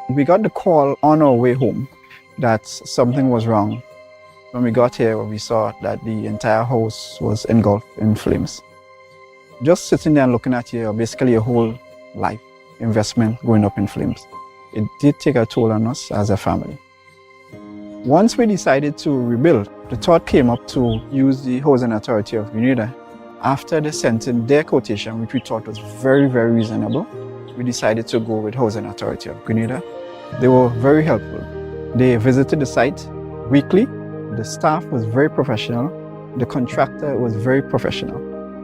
We got the call on our way home that something was wrong. When we got here, we saw that the entire house was engulfed in flames. Just sitting there and looking at basically your whole life investment going up in flames. It did take a toll on us as a family. Once we decided to rebuild, the thought came up to use the Housing Authority of Grenada. After they sent in their quotation, which we thought was very, very reasonable, we decided to go with Housing Authority of Grenada. They were very helpful. They visited the site weekly. The staff was very professional. The contractor was very professional.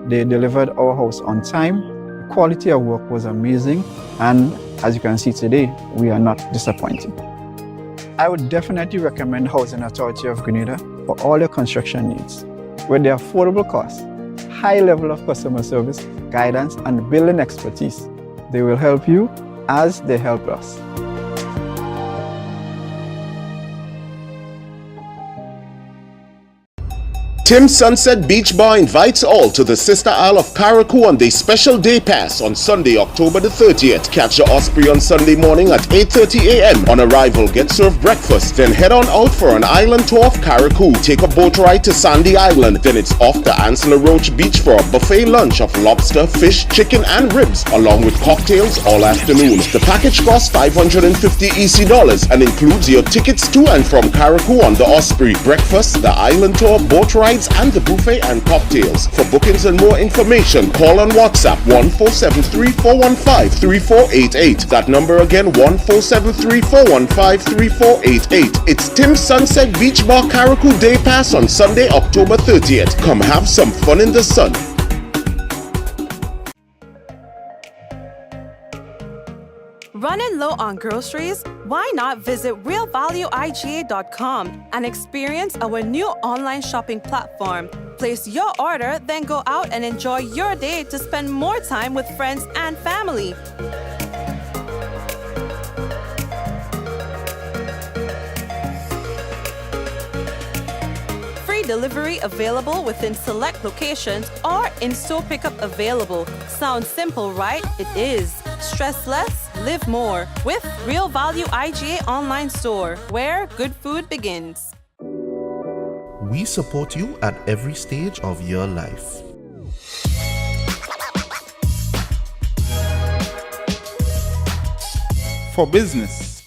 They delivered our house on time. The quality of work was amazing. And as you can see today, we are not disappointed. I would definitely recommend Housing Authority of Grenada for all your construction needs. With their affordable costs, high level of customer service, guidance, and building expertise, they will help you as they help us. Tim Sunset Beach Bar invites all to the Sister Isle of Carriacou on their special day pass on Sunday, October the 30th. Catch the Osprey on Sunday morning at 8:30 a.m. On arrival, get served breakfast, then head on out for an island tour of Carriacou. Take a boat ride to Sandy Island, then it's off to Ansela Roach Beach for a buffet lunch of lobster, fish, chicken, and ribs, along with cocktails all afternoon. The package costs $550 EC and includes your tickets to and from Carriacou on the Osprey, breakfast, the island tour, boat ride, and the buffet and cocktails. For bookings and more information, call on WhatsApp 14734153488. That number again, 14734153488. It's Tim Sunset Beach Bar Carriacou Day Pass on Sunday, October 30th. Come have some fun in the sun. Running low on groceries? Why not visit realvalueiga.com and experience our new online shopping platform? Place your order, then go out and enjoy your day to spend more time with friends and family. Free delivery available within select locations or in-store pickup available. Sounds simple, right? It is. Stress less, live more with Real Value IGA online store, where good food begins. We support you at every stage of your life. For business,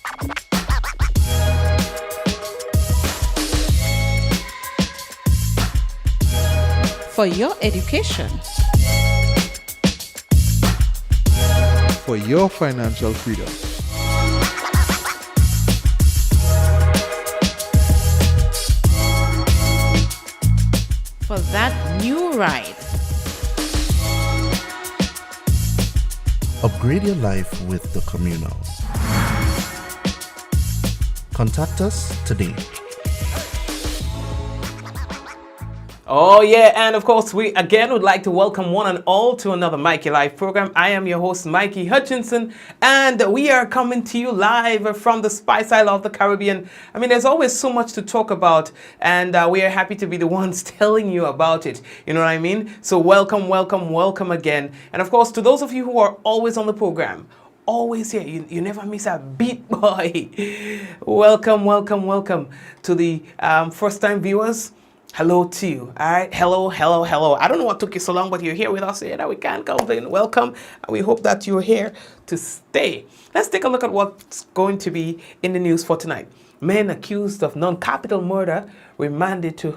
for your education, for your financial freedom, for that new ride. Upgrade your life with the Communal. Contact us today. Oh yeah, and of course we again would like to welcome one and all to another Mikey Live program. I am your host Mikey Hutchinson, and we are coming to you live from the Spice Isle of the Caribbean. I mean, there's always so much to talk about, and we are happy to be the ones telling you about it. You know what I mean? So welcome, welcome, welcome again. And of course, to those of you who are always on the program, always here, you never miss a beat, boy. Welcome, welcome, welcome to the first-time viewers. Hello to you. All right. Hello, hello, hello. I don't know what took you so long, but you're here with us here. That we can't complain. Welcome. And we hope that you're here to stay. Let's take a look at what's going to be in the news for tonight. Men accused of non-capital murder remanded to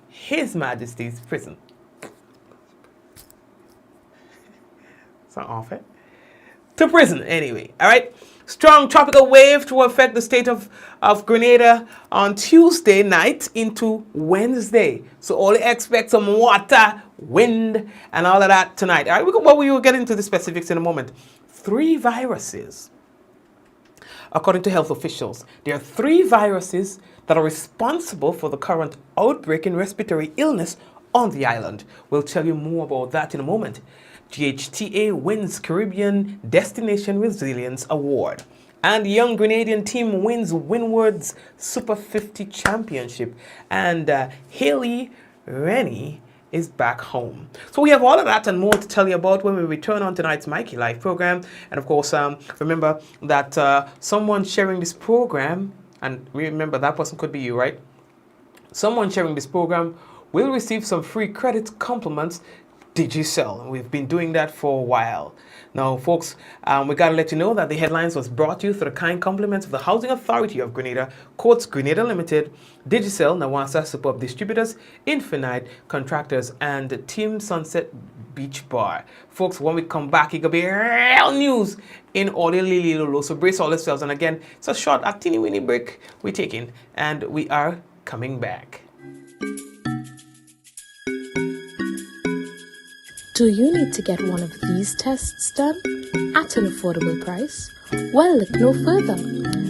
His Majesty's prison. It's not off it. To prison, anyway. All right. Strong tropical wave to affect the state of Grenada on Tuesday night into Wednesday. So all expect some water, wind, and all of that tonight. All right, we will get into the specifics in a moment. 3 viruses. According to health officials, there are 3 viruses that are responsible for the current outbreak in respiratory illness on the island. We'll tell you more about that in a moment. GHTA wins Caribbean Destination Resilience Award. And young Grenadian team wins Windwards Super 50 Championship. And Hayley, Rennie, is back home. So we have all of that and more to tell you about when we return on tonight's Mikey Live program. And of course, remember that someone sharing this program, and remember that person could be you, right? Someone sharing this program will receive some free credit compliments Digicel. We've been doing that for a while. Now, folks, we got to let you know that the headlines was brought to you through the kind compliments of the Housing Authority of Grenada, Courts Grenada Limited, Digicel, Nawasa Superb Distributors, Infinite Contractors, and Team Sunset Beach Bar. Folks, when we come back, it could be real news in audio Lili Lolo. So brace all yourselves. And again, it's a short, a teeny weeny break we're taking, and we are coming back. Do you need to get one of these tests done at an affordable price? Well, look no further.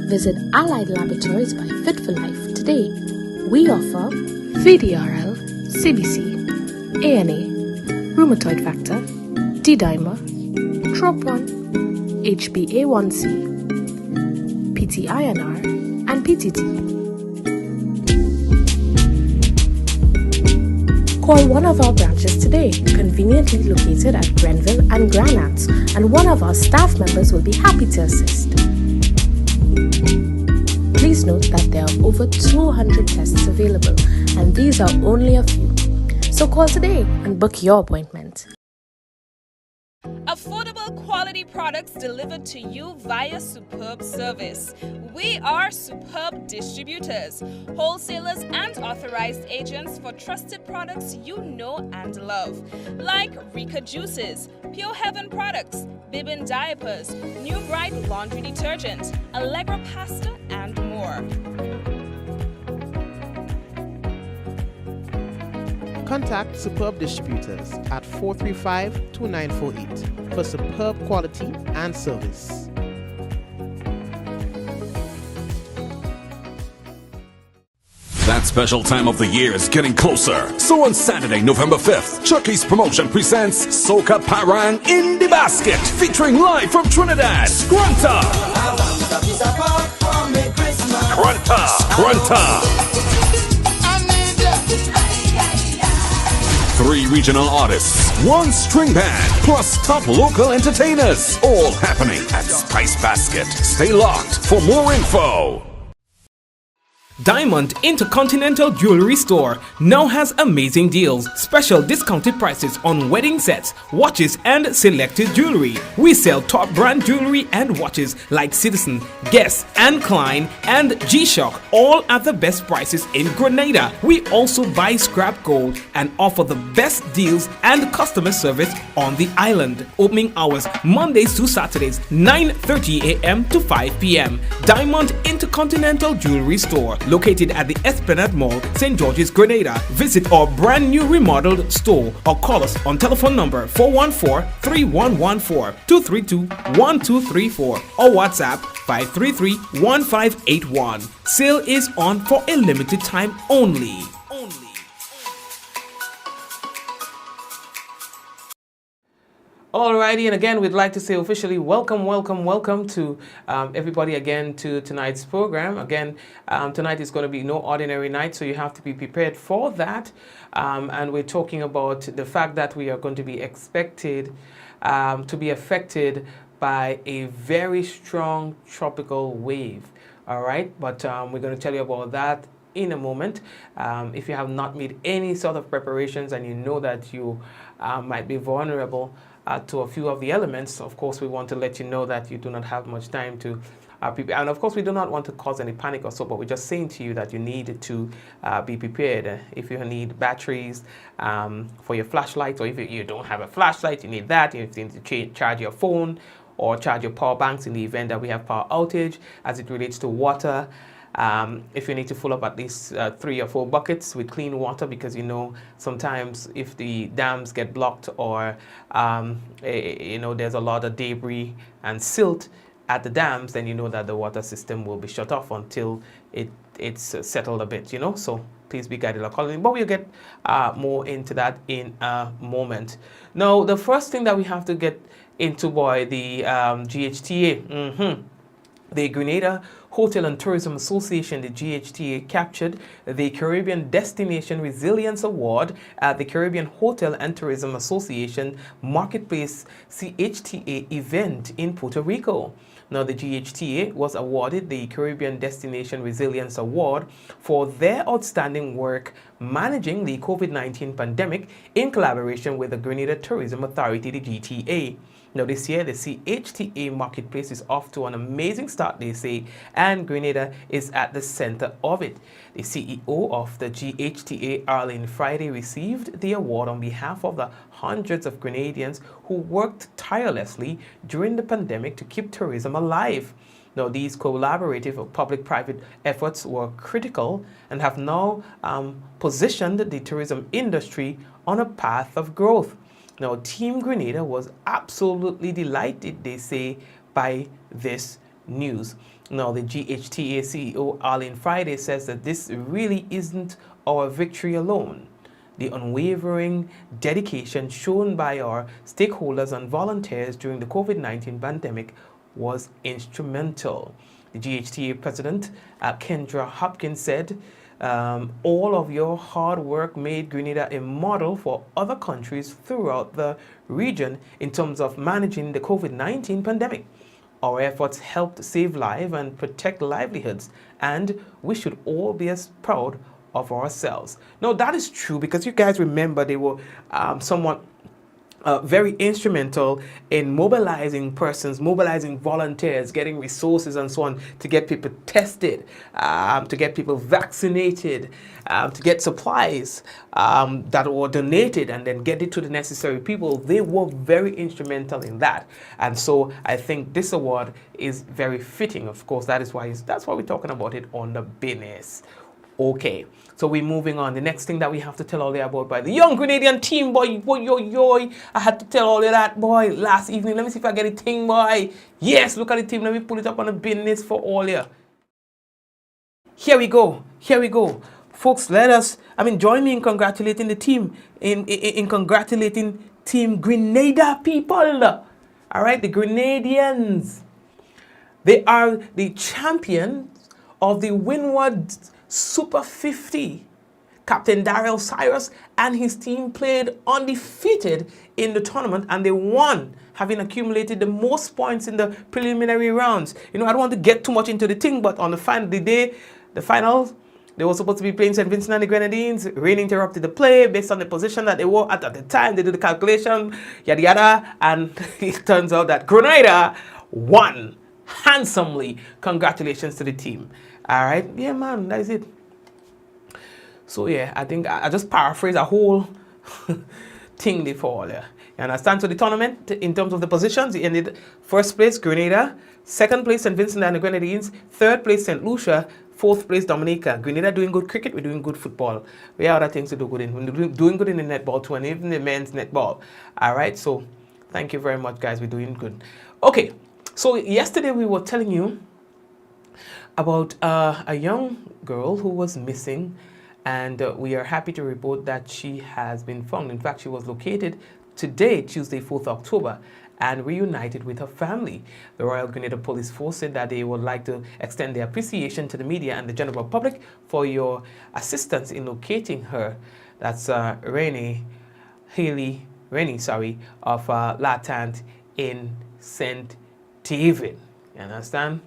Visit Allied Laboratories by Fit for Life today. We offer VDRL, CBC, ANA, rheumatoid factor, D-dimer, TROP1, HbA1c, PTINR, and PTT. Call one of our branches today, conveniently located at Grenville and Granats, and one of our staff members will be happy to assist. Please note that there are over 200 tests available, and these are only a few. So call today and book your appointment. Affordable quality products delivered to you via Superb Service. We are Superb Distributors, wholesalers and authorized agents for trusted products you know and love, like Rika Juices, Pure Heaven products, Bibbin Diapers, New Bright Laundry Detergent, Allegra Pasta, and more. Contact Superb Distributors at 435-2948 for superb quality and service. That special time of the year is getting closer. So on Saturday, November 5th, Chucky's Promotion presents Soca Parang in the Basket, featuring live from Trinidad, Scrunta. Scrunta. 3 regional artists, 1 string band, plus top local entertainers. All happening at Spice Basket. Stay locked for more info. Diamond Intercontinental Jewelry Store now has amazing deals, special discounted prices on wedding sets, watches, and selected jewelry. We sell top brand jewelry and watches like Citizen, Guess, and Klein, and G-Shock, all at the best prices in Grenada. We also buy scrap gold and offer the best deals and customer service on the island. Opening hours Mondays to Saturdays, 9:30 a.m. to 5 p.m. Diamond Intercontinental Jewelry Store, located at the Esplanade Mall, St. George's, Grenada. Visit our brand new remodeled store or call us on telephone number 414-3114, 232-1234 or WhatsApp 533-1581. Sale is on for a limited time only. Alrighty, and again, we'd like to say officially welcome to everybody again to tonight's program. Again, tonight is going to be no ordinary night, so you have to be prepared for that. And we're talking about the fact that we are going to be expected to be affected by a very strong tropical wave. All right, but we're going to tell you about that in a moment. If you have not made any sort of preparations and you know that you might be vulnerable to a few of the elements, of course, we want to let you know that you do not have much time to prepare. And of course, we do not want to cause any panic or so, but we're just saying to you that you need to be prepared. If you need batteries for your flashlight, or if you don't have a flashlight, you need that. You need to charge your phone or charge your power banks in the event that we have power outage as it relates to water. If you need to fill up at least 3 or 4 buckets with clean water, because you know sometimes if the dams get blocked or there's a lot of debris and silt at the dams, then you know that the water system will be shut off until it's settled a bit, so please be guided accordingly. But we'll get more into that in a moment. Now, the first thing that we have to get into, boy, the GHTA. The Grenada Hotel and Tourism Association, the GHTA, captured the Caribbean Destination Resilience Award at the Caribbean Hotel and Tourism Association Marketplace CHTA event in Puerto Rico. Now, the GHTA was awarded the Caribbean Destination Resilience Award for their outstanding work managing the COVID-19 pandemic in collaboration with the Grenada Tourism Authority, the GTA. Now, this year, the CHTA marketplace is off to an amazing start, they say, and Grenada is at the center of it. The CEO of the GHTA, Arlene Friday, received the award on behalf of the hundreds of Grenadians who worked tirelessly during the pandemic to keep tourism alive. Now, these collaborative public-private efforts were critical and have now positioned the tourism industry on a path of growth. Now, Team Grenada was absolutely delighted, they say, by this news. Now, the GHTA CEO, Arlene Friday, says that this really isn't our victory alone. The unwavering dedication shown by our stakeholders and volunteers during the COVID-19 pandemic was instrumental. The GHTA president, Kendra Hopkins, said, all of your hard work made Grenada a model for other countries throughout the region in terms of managing the COVID-19 pandemic. Our efforts helped save lives and protect livelihoods, and we should all be as proud of ourselves. Now, that is true, because you guys remember they were somewhat very instrumental in mobilizing persons, mobilizing volunteers, getting resources and so on to get people tested, to get people vaccinated, to get supplies that were donated and then get it to the necessary people. They were very instrumental in that. And so I think this award is very fitting. Of course, that's why we're talking about it on the business. Okay, so we're moving on. The next thing that we have to tell all you about by the young Grenadian team, boy, I had to tell all of that, boy, last evening. Let me see if I get a thing, boy. Yes, look at the team. Let me pull it up on the business for all you. Here we go. Folks, join me in congratulating the team, in congratulating Team Grenada people. All right, the Grenadians. They are the champions of the Windwards Super 50. Captain Daryl Cyrus and his team played undefeated in the tournament, and they won, having accumulated the most points in the preliminary rounds. I don't want to get too much into the thing, but on the finals, they were supposed to be playing St. Vincent and the Grenadines. Rain interrupted the play based on the position that they were at the time. They did the calculation, yada yada, and it turns out that Grenada won handsomely. Congratulations to the team. All right, yeah, man, that is it. So yeah, I think I just paraphrase a whole thing there for all. Yeah, you understand? So the tournament, in terms of the positions, it ended first place Grenada, second place St. Vincent and the Grenadines, third place St. Lucia, fourth place Dominica. Grenada doing good cricket, we're doing good football. We have other things to do good in. We're doing good in the netball too, and even the men's netball. All right, so thank you very much, guys. We're doing good. Okay, so yesterday we were telling you about a young girl who was missing, and we are happy to report that she has been found. In fact, she was located today, Tuesday, 4th October, and reunited with her family. The Royal Grenada Police Force said that they would like to extend their appreciation to the media and the general public for your assistance in locating her. That's Rennie of Latant in St. David. You understand?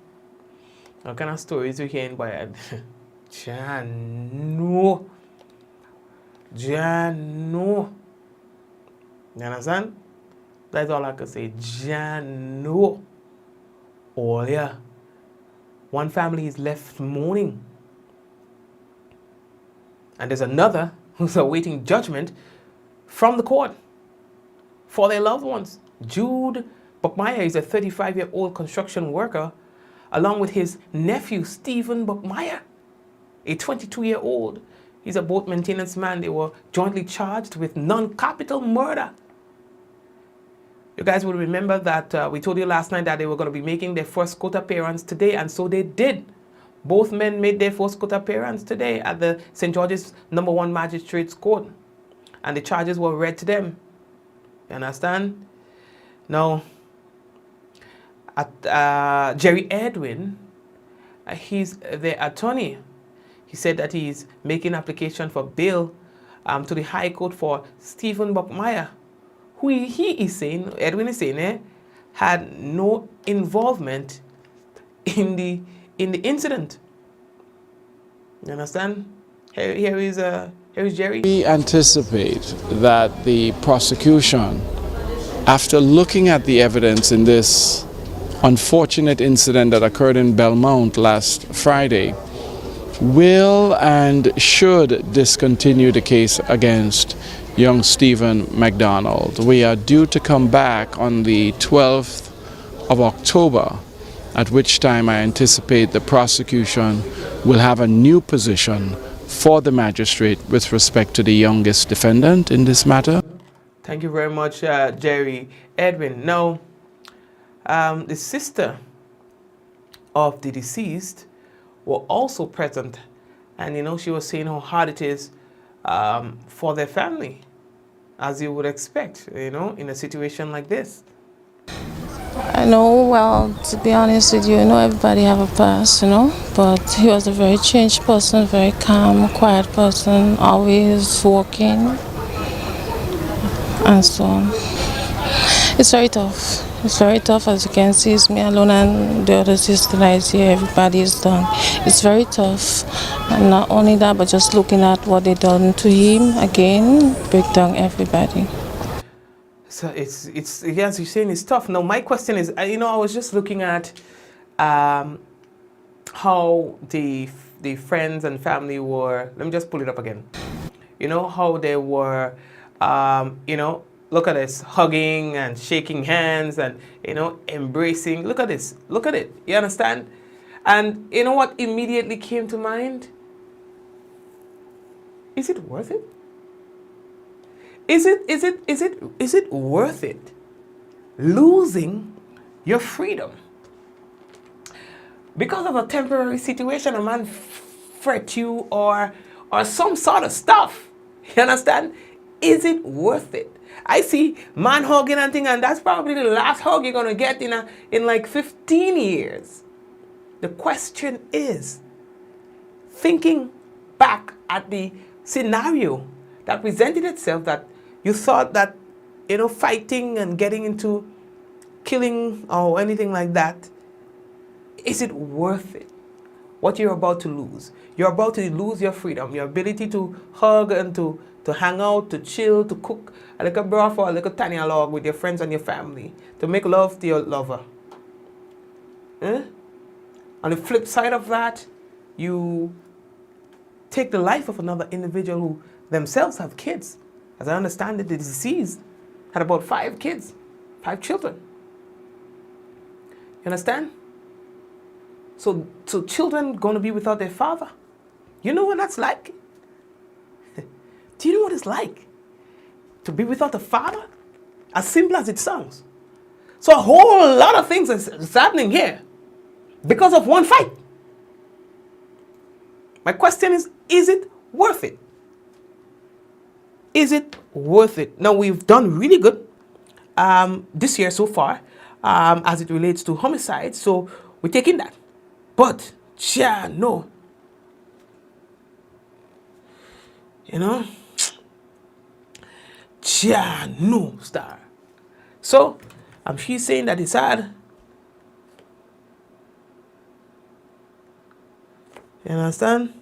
What kind of stories you hearing by Jano? You understand? That's all I can say. Jano. Oh yeah. One family is left mourning, and there's another who's awaiting judgment from the court for their loved ones. Jude Buckmeyer is a 35-year-old construction worker, along with his nephew, Stephen Buckmeyer, a 22-year-old. He's a boat maintenance man. They were jointly charged with non-capital murder. You guys will remember that we told you last night that they were going to be making their first court appearance today, and so they did. Both men made their first court appearance today at the St. George's No. 1 Magistrates Court, and the charges were read to them. You understand? Now, Jerry Edwin, he's the attorney. He said that he's making application for bail to the High Court for Stephen Buckmeyer, who he is saying, Edwin is saying, had no involvement in the incident. You understand? Here is Jerry. We anticipate that the prosecution, after looking at the evidence in this unfortunate incident that occurred in Belmont last Friday, will and should discontinue the case against young Stephen McDonald. We are due to come back on the 12th of October, at which time I anticipate the prosecution will have a new position for the magistrate with respect to the youngest defendant in this matter. Thank you very much, Jerry Edwin. Now, the sister of the deceased were also present, and she was saying how hard it is for their family, as you would expect, in a situation like this. I know, well, to be honest with you, everybody have a past, but he was a very changed person, very calm, quiet person, always walking, and so on. It's very tough. It's very tough. As you can see, it's me alone and the other sister that is here. Everybody is done. It's very tough. And not only that, but just looking at what they done to him, again, break down everybody. So it's yes, you're saying it's tough. Now my question is, I was just looking at how the friends and family were. Let me just pull it up again. How they were, look at this, hugging and shaking hands and embracing. Look at this. Look at it. You understand? And you know what immediately came to mind? Is it worth it? Is it worth it losing your freedom because of a temporary situation, a man fret you or some sort of stuff? You understand? Is it worth it? I see man hugging and thing, and that's probably the last hug you're gonna get in like 15 years. The question is, thinking back at the scenario that presented itself, that you thought that, fighting and getting into killing or anything like that, is it worth it? What you're about to lose. You're about to lose your freedom, your ability to hug and to hang out, to chill, to cook a little broth or a little tiny log with your friends and your family, to make love to your lover. On the flip side of that, you take the life of another individual who themselves have kids. As I understand it, the deceased had about 5 kids, 5 children. You understand? So children going to be without their father. You know what that's like? Do you know what it's like to be without a father? As simple as it sounds. So a whole lot of things is happening here because of one fight. My question is it worth it? Is it worth it? Now, we've done really good this year so far as it relates to homicide, so we're taking that. But, no. No, star. So, she's saying that it's hard. You understand?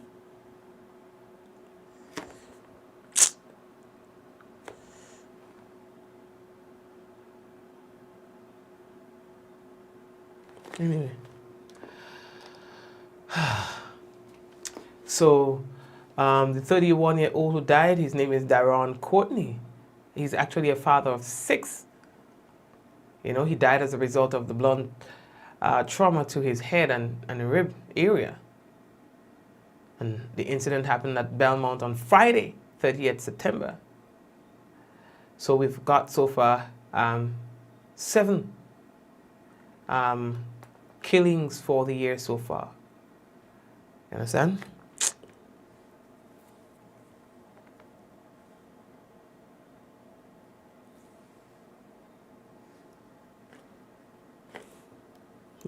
Anyway. So, the 31-year-old who died, his name is Daron Courtney. He's actually a father of 6. He died as a result of the blunt trauma to his head and rib area. And the incident happened at Belmont on Friday, 30th September. So we've got so far 7 killings for the year so far. You understand?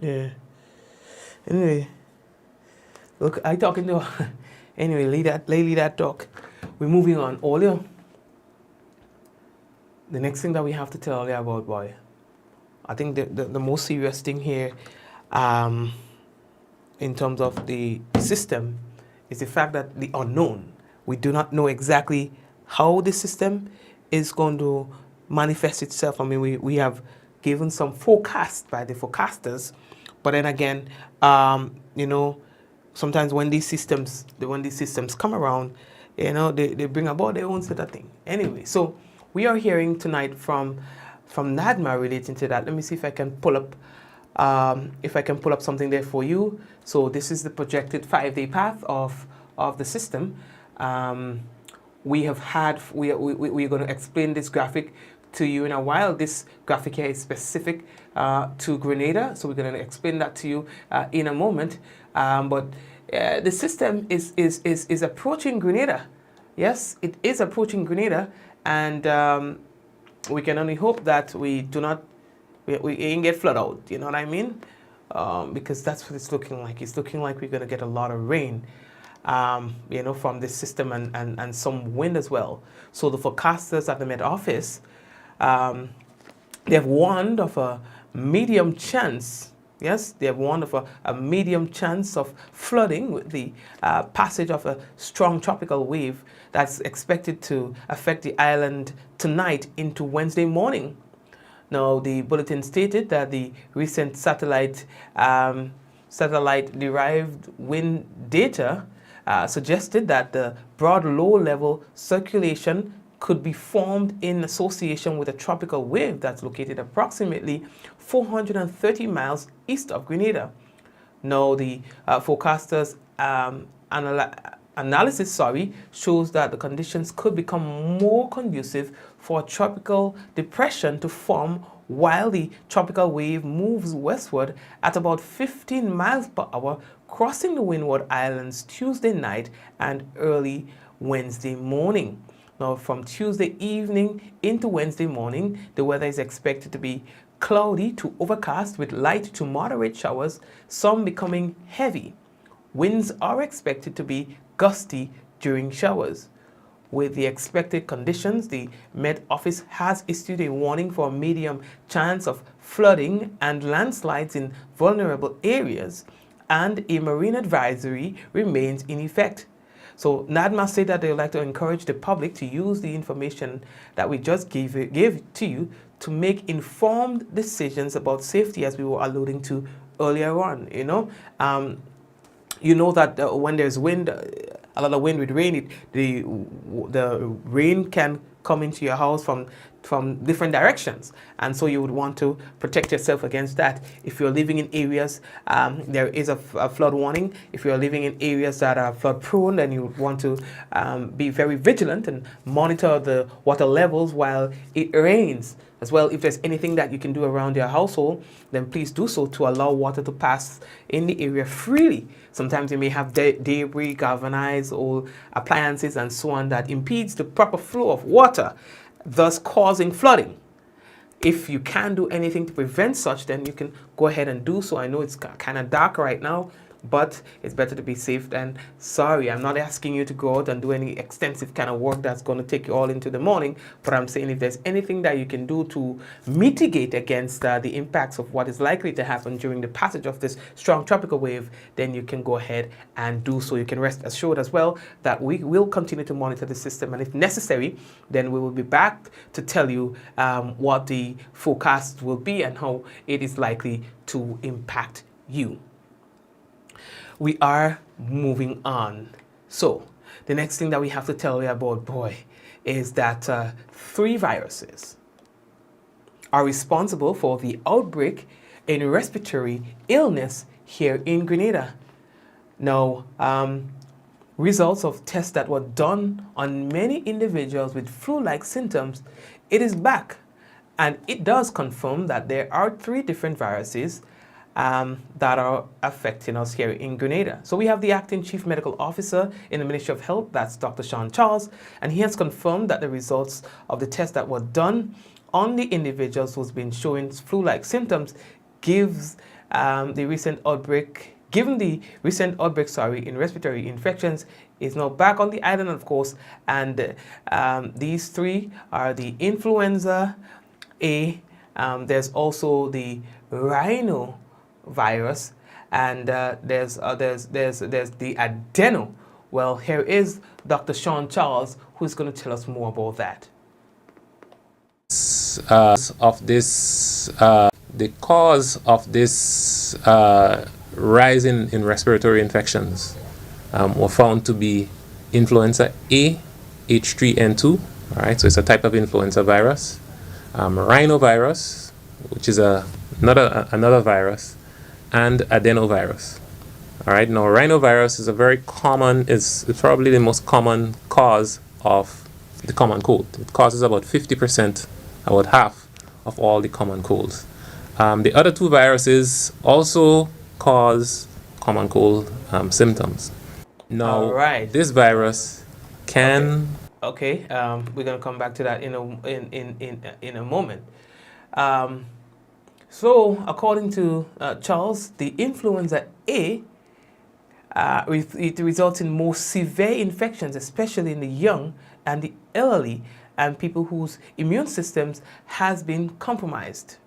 Yeah. Anyway, look, I talking to anyway, leave that talk. We're moving on. Olio, the next thing that we have to tell you about, boy, I think the most serious thing here, in terms of the system, is the fact that the unknown. We do not know exactly how the system is going to manifest itself. I mean, we have given some forecast by the forecasters, but then again, you know, sometimes when these systems come around, you know, they bring about their own sort of thing. Anyway, so we are hearing tonight from NADMA relating to that. Let me see if I can pull up something there for you. So this is the projected 5-day path of the system. We're going to explain this graphic to you in a while. This graphic here is specific to Grenada, so we're going to explain that to you in a moment. But the system is approaching Grenada. Yes, it is approaching Grenada, and we can only hope that we ain't get flood out. You know what I mean? Because that's what it's looking like. It's looking like we're going to get a lot of rain, you know, from this system and some wind as well. So the forecasters at the Met Office, they have warned of a medium chance. Yes, they have warned of a medium chance of flooding with the passage of a strong tropical wave that's expected to affect the island tonight into Wednesday morning. Now, the bulletin stated that the recent satellite-derived wind data suggested that the broad low-level circulation could be formed in association with a tropical wave that's located approximately 430 miles east of Grenada. Now, the forecasters' analysis shows that the conditions could become more conducive for a tropical depression to form while the tropical wave moves westward at about 15 miles per hour, crossing the Windward Islands Tuesday night and early Wednesday morning. Now, from Tuesday evening into Wednesday morning, the weather is expected to be cloudy to overcast with light to moderate showers, some becoming heavy. Winds are expected to be gusty during showers. With the expected conditions, the Met Office has issued a warning for a medium chance of flooding and landslides in vulnerable areas, and a marine advisory remains in effect. So NADMA said that they would like to encourage the public to use the information that we just gave to you to make informed decisions about safety, as we were alluding to earlier on. You know that when there's wind, a lot of wind with rain, the rain can come into your house from different directions, and so you would want to protect yourself against that. If you're living in areas, there is a flood warning. If you're living in areas that are flood prone, then you would want to be very vigilant and monitor the water levels while it rains. As well, if there's anything that you can do around your household, then please do so to allow water to pass in the area freely. Sometimes you may have debris, galvanized or appliances and so on that impedes the proper flow of water, thus causing flooding. If you can do anything to prevent such, then you can go ahead and do so. I know it's kind of dark right now, but it's better to be safe than sorry. I'm not asking you to go out and do any extensive kind of work that's going to take you all into the morning, but I'm saying if there's anything that you can do to mitigate against the impacts of what is likely to happen during the passage of this strong tropical wave, then you can go ahead and do so. You can rest assured as well that we will continue to monitor the system, and if necessary, then we will be back to tell you what the forecast will be and how it is likely to impact you. We are moving on. So the next thing that we have to tell you about, boy, is that 3 viruses are responsible for the outbreak in respiratory illness here in Grenada. Now, results of tests that were done on many individuals with flu-like symptoms, it is back. And it does confirm that there are 3 different viruses that are affecting us here in Grenada. So we have the acting chief medical officer in the Ministry of Health, that's Dr. Sean Charles, and he has confirmed that the results of the tests that were done on the individuals who's been showing flu-like symptoms gives the recent outbreak, given the recent outbreak, in respiratory infections, is now back on the island, of course, and these three are the influenza A. There's also the rhino virus, and there's the adeno. Well, here is Dr. Sean Charles, who's going to tell us more about that. The cause of this rise in respiratory infections were found to be influenza A, H3N2. All right, so it's a type of influenza virus. Rhinovirus, which is another virus, and adenovirus. All right, now rhinovirus is a very common, it's probably the most common cause of the common cold. It causes about 50%, about half of all the common colds. The other two viruses also cause common cold symptoms. Now, this virus can. Okay, we're gonna come back to that in a moment. So, according to Charles, the influenza A it results in more severe infections, especially in the young and the elderly and people whose immune systems has been compromised.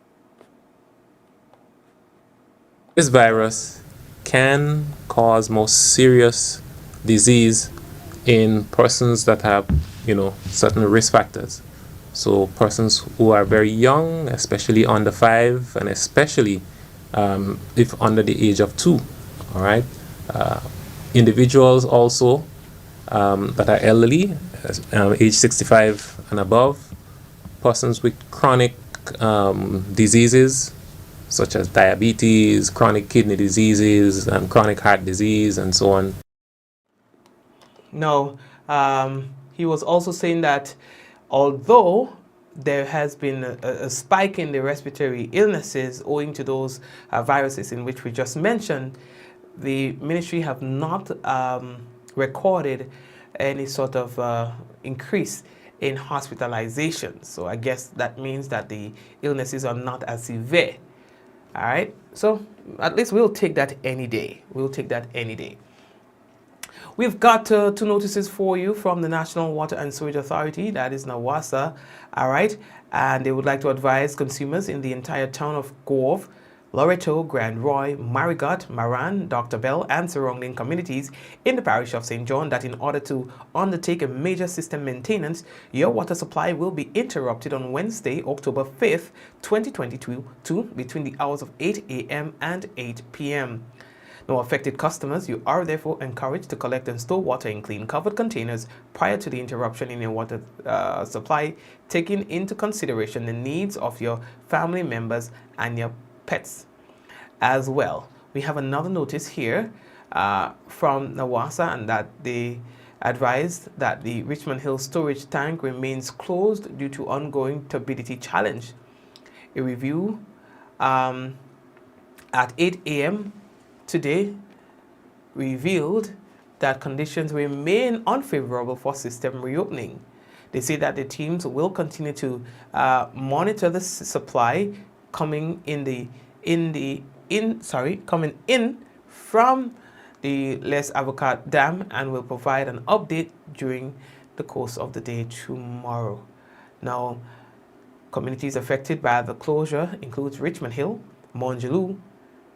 This virus can cause more serious disease in persons that have, certain risk factors. So persons who are very young, especially under 5, and especially if under the age of 2, all right? Individuals also that are elderly, age 65 and above, persons with chronic diseases such as diabetes, chronic kidney diseases, and chronic heart disease, and so on. No, he was also saying that although there has been a spike in the respiratory illnesses owing to those viruses in which we just mentioned, the ministry have not recorded any sort of increase in hospitalization. So I guess that means that the illnesses are not as severe. All right, so at least we'll take that any day. We'll take that any day. We've got two notices for you from the National Water and Sewage Authority, that is NAWASA, all right? And they would like to advise consumers in the entire town of Gove, Loreto, Grand Roy, Marigot, Maran, Dr. Bell, and surrounding communities in the parish of St. John that in order to undertake a major system maintenance, your water supply will be interrupted on Wednesday, October 5th, 2022, between the hours of 8 a.m. and 8 p.m. Now, affected customers, you are therefore encouraged to collect and store water in clean covered containers prior to the interruption in your water supply, taking into consideration the needs of your family members and your pets as well. We have another notice here from NAWASA, and that they advised that the Richmond Hill storage tank remains closed due to ongoing turbidity challenge. A review at 8 a.m. today revealed that conditions remain unfavorable for system reopening. They say that the teams will continue to monitor the supply coming coming in from the Les Avocats Dam, and will provide an update during the course of the day tomorrow. Now, communities affected by the closure includes Richmond Hill, Monjaloo,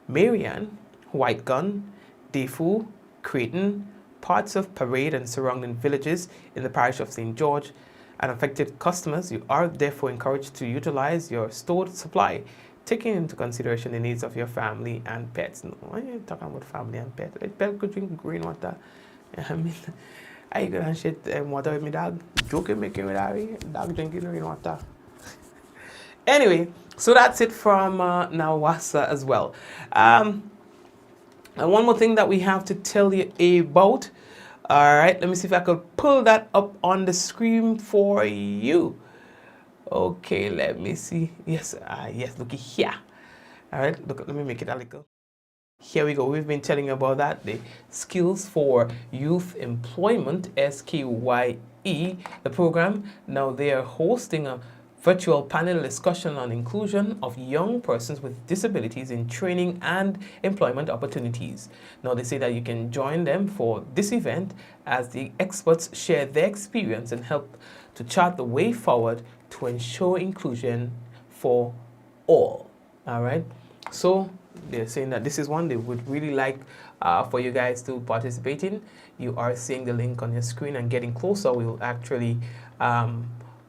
Marian, White Gun, Defu, Creighton, parts of Parade and surrounding villages in the parish of St. George. And affected customers, you are therefore encouraged to utilize your stored supply, taking into consideration the needs of your family and pets. No, I ain't talking about family and pets. A pet could drink green water. I mean, I go and shit water with my dog. Joking, making with Harry. Dog drinking green water. Anyway, so that's it from NAWASA as well. And one more thing that we have to tell you about. All right, let me see if I could pull that up on the screen for you. Okay, let me see. Yes, yes, looky here. All right, look, let me make it a little. Here we go. We've been telling you about that. The Skills for Youth Employment, SKYE, the program. Now they are hosting a virtual panel discussion on inclusion of young persons with disabilities in training and employment opportunities. Now they say that you can join them for this event as the experts share their experience and help to chart the way forward to ensure inclusion for all. All right. So they're saying that this is one they would really like for you guys to participate in. You are seeing the link on your screen, and getting closer, we'll actually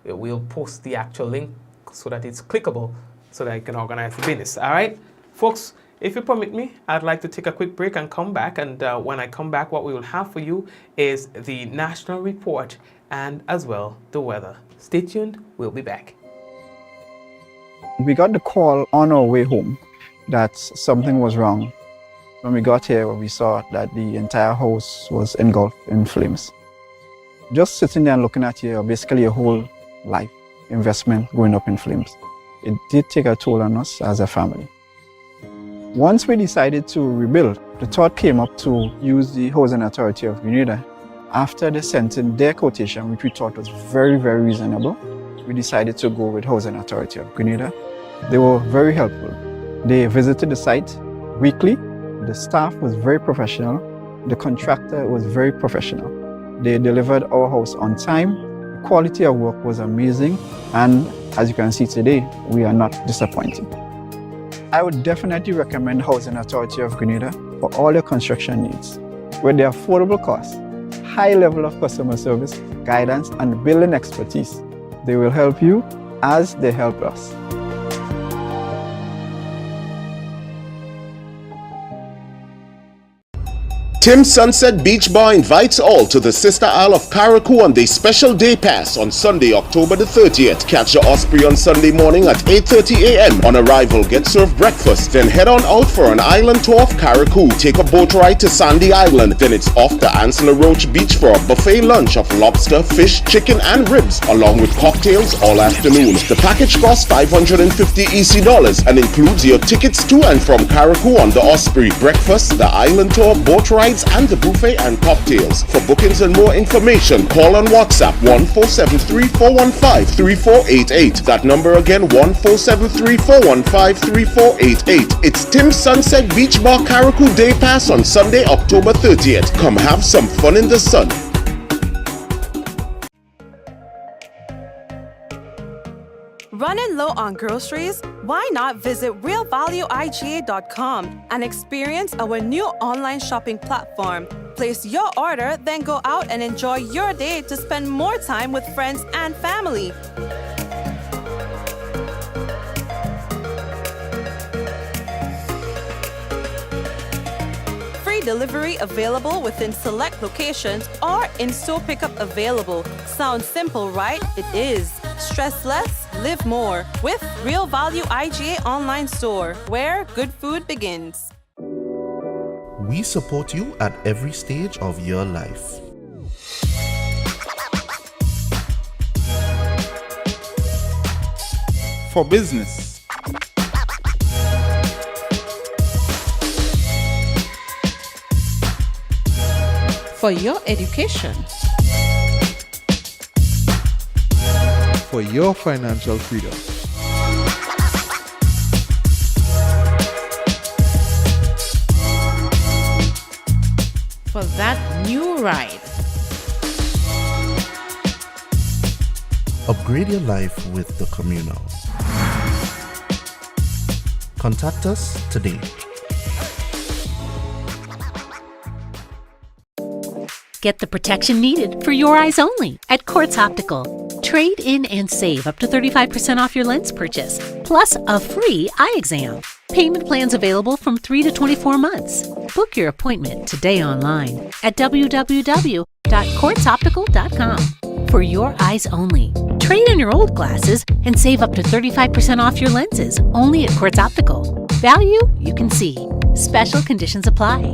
we'll post the actual link so that it's clickable so that you can organize the business. All right, folks, if you permit me, I'd like to take a quick break and come back. And when I come back, what we will have for you is the national report and as well the weather. Stay tuned. We'll be back. We got the call on our way home that something was wrong. When we got here, we saw that the entire house was engulfed in flames. Just sitting there and looking at basically your whole life investment going up in flames. It did take a toll on us as a family. Once we decided to rebuild, the thought came up to use the Housing Authority of Grenada. After they sent in their quotation, which we thought was very, very reasonable, we decided to go with Housing Authority of Grenada. They were very helpful. They visited the site weekly. The staff was very professional. The contractor was very professional. They delivered our house on time. The quality of work was amazing. And as you can see today, we are not disappointed. I would definitely recommend Housing Authority of Grenada for all your construction needs. With their affordable costs, high level of customer service, guidance, and building expertise, they will help you as they help us. Tim Sunset Beach Bar invites all to the Sister Isle of Carriacou on their special day pass on Sunday, October the 30th. Catch the Osprey on Sunday morning at 8:30 a.m. On arrival, get served breakfast, then head on out for an island tour of Carriacou. Take a boat ride to Sandy Island, then it's off to Ansel Roach Beach for a buffet lunch of lobster, fish, chicken and ribs, along with cocktails all afternoon. The package costs $550 EC and includes your tickets to and from Carriacou on the Osprey, breakfast, the island tour, boat rides, and the buffet and cocktails. For bookings and more information, call on WhatsApp 14734153488. That number again, 14734153488. It's Tim Sunset Beach Bar Carriacou Day Pass on Sunday, October 30th. Come have some fun in the sun. Running low on groceries? Why not visit realvalueiga.com and experience our new online shopping platform? Place your order, then go out and enjoy your day to spend more time with friends and family. Free delivery available within select locations or in-store pickup available. Sounds simple, right? It is. Stress less, live more with Real Value IGA online store, where good food begins. We support you at every stage of your life. For business. For your education. For your financial freedom. For that new ride. Upgrade your life with the communal. Contact us today. Get the protection needed for your eyes only at Quartz Optical. Trade in and save up to 35% off your lens purchase, plus a free eye exam. Payment plans available from 3 to 24 months. Book your appointment today online at www.quartzoptical.com. For your eyes only. Trade in your old glasses and save up to 35% off your lenses only at Quartz Optical. Value you can see. Special conditions apply.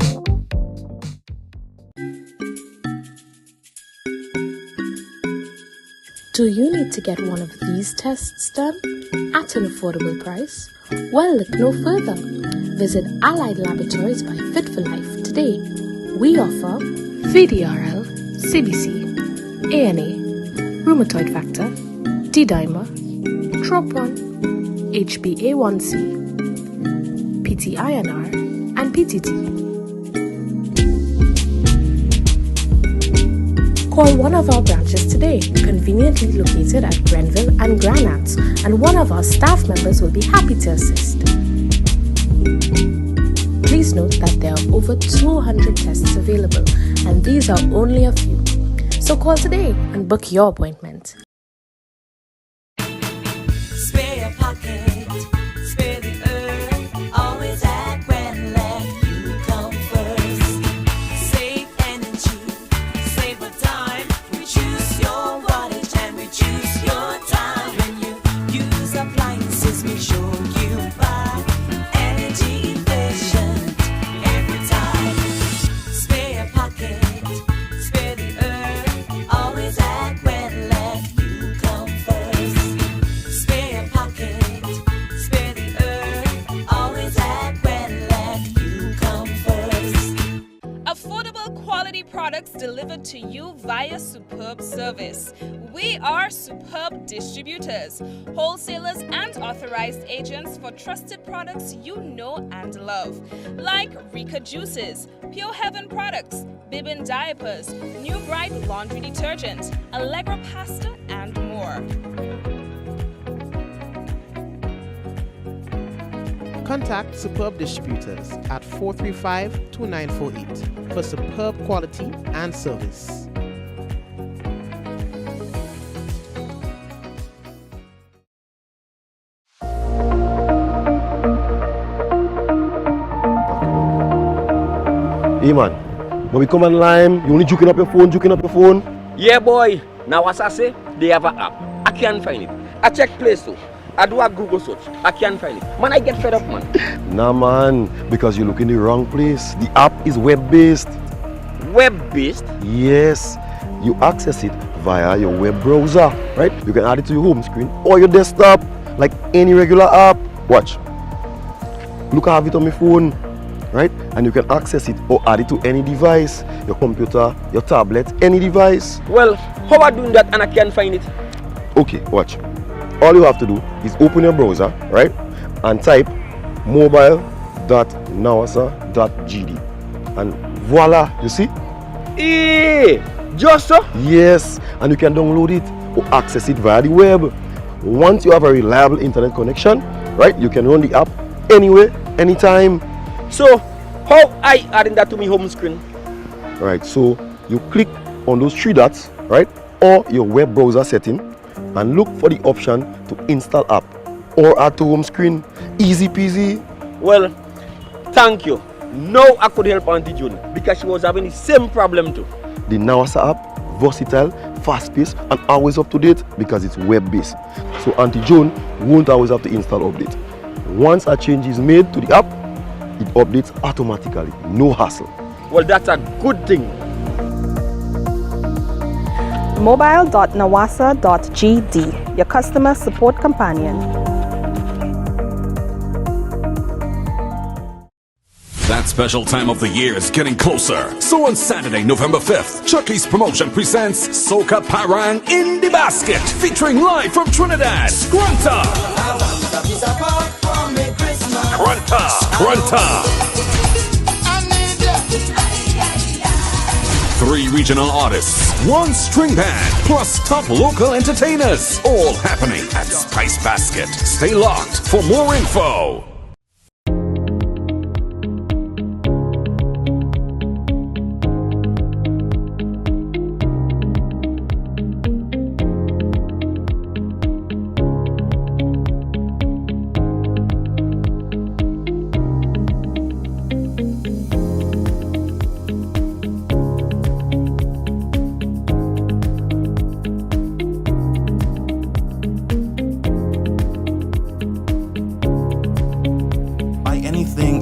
Do you need to get one of these tests done at an affordable price? Well, look no further. Visit Allied Laboratories by Fit for Life today. We offer VDRL, CBC, ANA, rheumatoid factor, D-dimer, TROP1, HbA1c, PTINR, and PTT. Call one of our branches today, conveniently located at Grenville and Granats, and one of our staff members will be happy to assist. Please note that there are over 200 tests available, and these are only a few. So call today and book your appointment. Spare your pocket, spare the earth, always act when let you come first. Save energy, save a dime, reduce your wattage and reduce your time. When you use appliances, make sure you buy energy efficient every time. Spare your pocket, spare the earth, always act when let you come first. Spare your pocket, spare the earth, always act when let you come first. Affordable quality products delivered to you via superb service. We are superb distributors, wholesalers and authorized agents for trusted products you know and love. Like Rika Juices, Pure Heaven products, Bibin diapers, New Bright laundry detergent, Allegra pasta and more. Contact Superb Distributors at 435-2948 for superb quality and service. Hey man, when we come online, you only juking up your phone. Yeah boy, now as I say, they have an app. I can't find it. I check Play Store. I do a Google search. I can't find it. Man, I get fed up, man. Nah man, because you look in the wrong place. The app is web-based. Web-based? Yes, you access it via your web browser, right? You can add it to your home screen or your desktop, like any regular app. Watch. Look, I have it on my phone, right? And you can access it or add it to any device, your computer, your tablet, any device. Well, how am I doing that and I can't find it? Okay, watch. All you have to do is open your browser, right? And type mobile.nawasa.gd. And voila, you see? Just so? Yes, and you can download it or access it via the web. Once you have a reliable internet connection, right? You can run the app anywhere, anytime. So, how I adding that to my home screen? Right, so you click on those three dots, right? Or your web browser setting and look for the option to install app or add to home screen. Easy peasy. Well, thank you. Now I could help Auntie June because she was having the same problem too. The Nawasa app, versatile, fast-paced and always up to date because it's web-based. So Auntie June won't always have to install update. Once a change is made to the app, it updates automatically, no hassle. Well, that's a good thing. Mobile.nawasa.gd, your customer support companion. That special time of the year is getting closer. So on Saturday, November 5th, Chucky's Promotion presents Soca Parang in the Basket, featuring live from Trinidad, Scrunta. Scrunta. 3 regional artists, 1 string band, plus top local entertainers. All happening at Spice Basket. Stay locked for more info.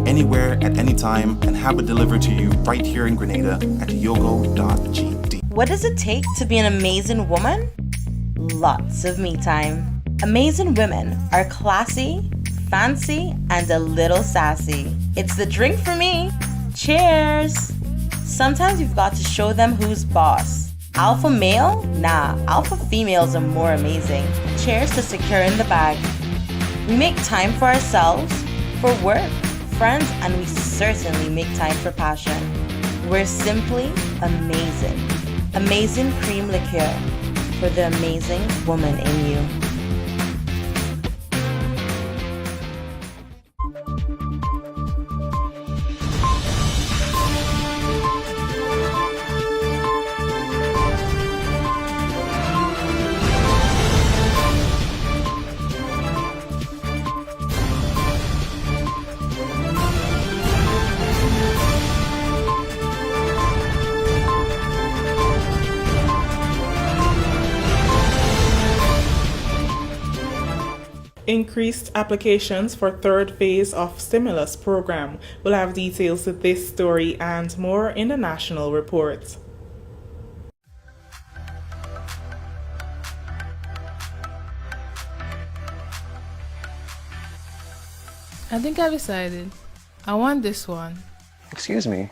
Anywhere at any time and have it delivered to you right here in Grenada at yogo.gd. What does it take to be an amazing woman? Lots of me time. Amazing women are classy, fancy, and a little sassy. It's the drink for me. Cheers! Sometimes you've got to show them who's boss. Alpha male? Nah, alpha females are more amazing. cheers to securing the bag. We make time for ourselves, for work, friends, and we certainly make time for passion. We're simply amazing. Amazing cream liqueur for the amazing woman in you. Increased applications for third phase of stimulus program. We'll have details to this story and more in the national report. I think I decided. I want this one. Excuse me.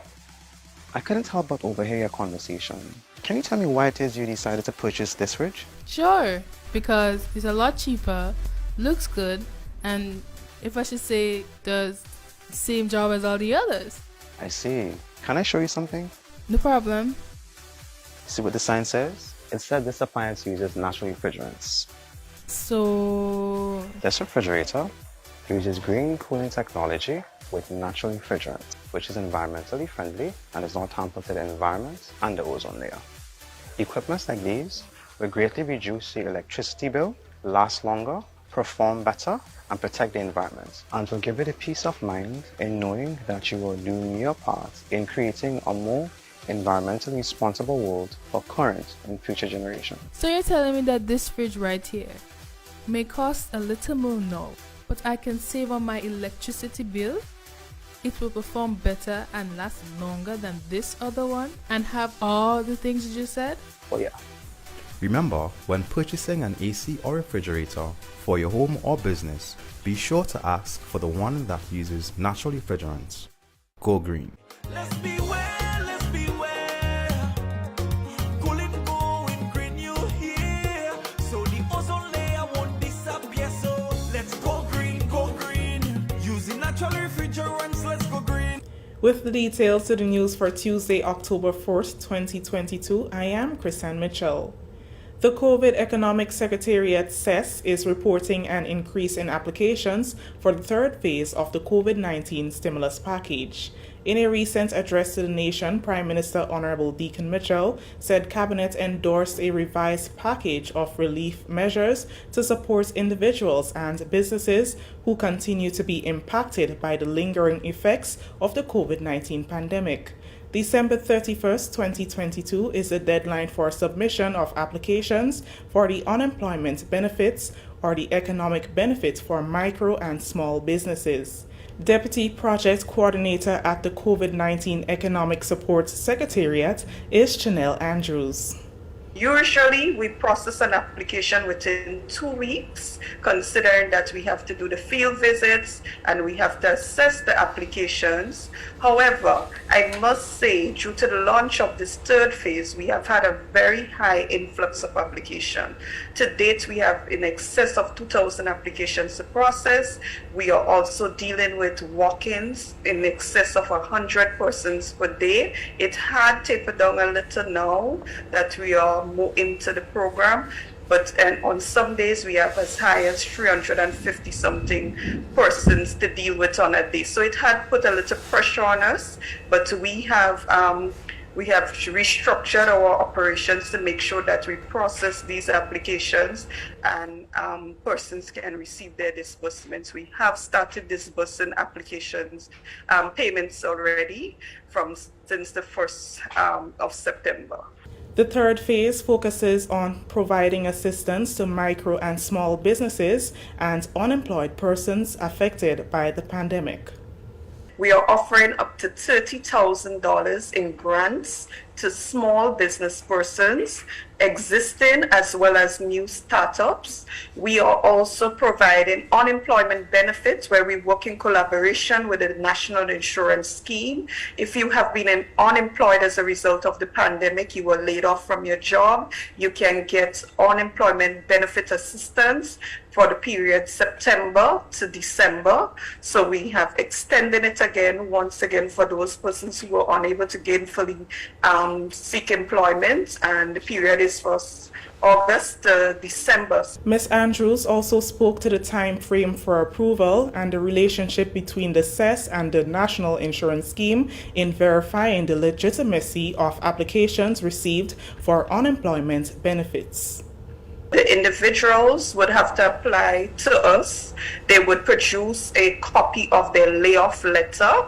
I couldn't help but overhear your conversation. Can you tell me why it is you decided to purchase this fridge? Sure, because it's a lot cheaper, looks good, and if I should say, does the same job as all the others. I see. Can I show you something? No problem. See what the sign says? It said this appliance uses natural refrigerants. So... This refrigerator uses green cooling technology with natural refrigerant, which is environmentally friendly and does not hamper to the environment and the ozone layer. Equipments like these will greatly reduce your electricity bill, last longer, perform better, and protect the environment, and will give you the peace of mind in knowing that you are doing your part in creating a more environmentally responsible world for current and future generations. So you're telling me that this fridge right here may cost a little more now, but I can save on my electricity bill? It will perform better and last longer than this other one and have all the things you just said? Oh yeah. Remember, when purchasing an AC or refrigerator for your home or business, be sure to ask for the one that uses natural refrigerants. Go green. Let's beware, let's beware. Cooling, going green, you hear? So the ozone layer won't disappear. So let's go green, using natural refrigerants. Let's go green. With the details to the news for Tuesday, October 4th, 2022, I am Chrisanne Mitchell. The COVID Economic Secretariat (CES) is reporting an increase in applications for the third phase of the COVID-19 stimulus package. In a recent address to the nation, Prime Minister Honorable Deacon Mitchell said Cabinet endorsed a revised package of relief measures to support individuals and businesses who continue to be impacted by the lingering effects of the COVID-19 pandemic. December 31st, 2022 is the deadline for submission of applications for the unemployment benefits or the economic benefit for micro and small businesses. Deputy Project Coordinator at the COVID-19 Economic Support Secretariat is Chanel Andrews. Usually, we process an application within 2 weeks, considering that we have to do the field visits and we have to assess the applications. However, I must say, due to the launch of this third phase, we have had a very high influx of application. To date, we have in excess of 2,000 applications to process. We are also dealing with walk-ins in excess of 100 persons per day. It had tapered down a little now that we are more into the program, but on some days we have as high as 350 something persons to deal with on a day. So it had put a little pressure on us, but we have restructured our operations to make sure that we process these applications and persons can receive their disbursements. We have started disbursing applications, payments already since the 1st of September. The third phase focuses on providing assistance to micro and small businesses and unemployed persons affected by the pandemic. We are offering up to $30,000 in grants to small business persons, existing as well as new startups. We are also providing unemployment benefits where we work in collaboration with the National Insurance Scheme. If you have been unemployed as a result of the pandemic, you were laid off from your job, you can get unemployment benefit assistance for the period September to December. So we have extended it again, once again, for those persons who were unable to gainfully seek employment, and the period is for August to December. Ms. Andrews also spoke to the time frame for approval and the relationship between the CES and the National Insurance Scheme in verifying the legitimacy of applications received for unemployment benefits. The individuals would have to apply to us. They would produce a copy of their layoff letter